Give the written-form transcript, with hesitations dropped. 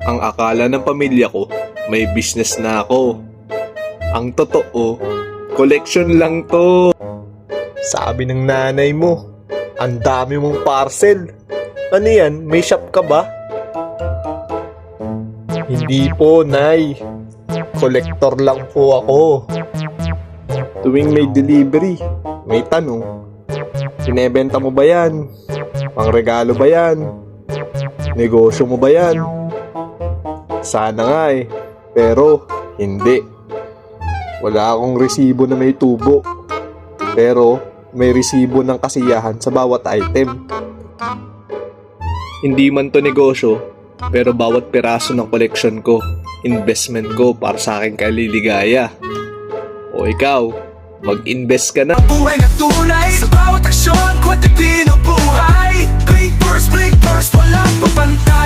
Ang akala ng pamilya ko, may business na ako. Ang totoo, collection lang to. Sabi ng nanay mo, ang dami mong parcel. Ano yan? May shop ka ba? Hindi po, Nay. Collector lang po ako. Tuwing may delivery, may tanong, binebenta mo ba yan? Pangregalo ba yan? Negosyo mo ba yan? Sana nga eh, pero hindi. Wala akong resibo na may tubo, pero may resibo ng kasiyahan sa bawat item. Hindi man to negosyo, pero bawat piraso ng collection ko, investment ko para sa aking kaliligaya. O ikaw, mag-invest ka na. Buhay na tunay sa bawat aksyon ko at binubuhay. Blink first, walang papantay.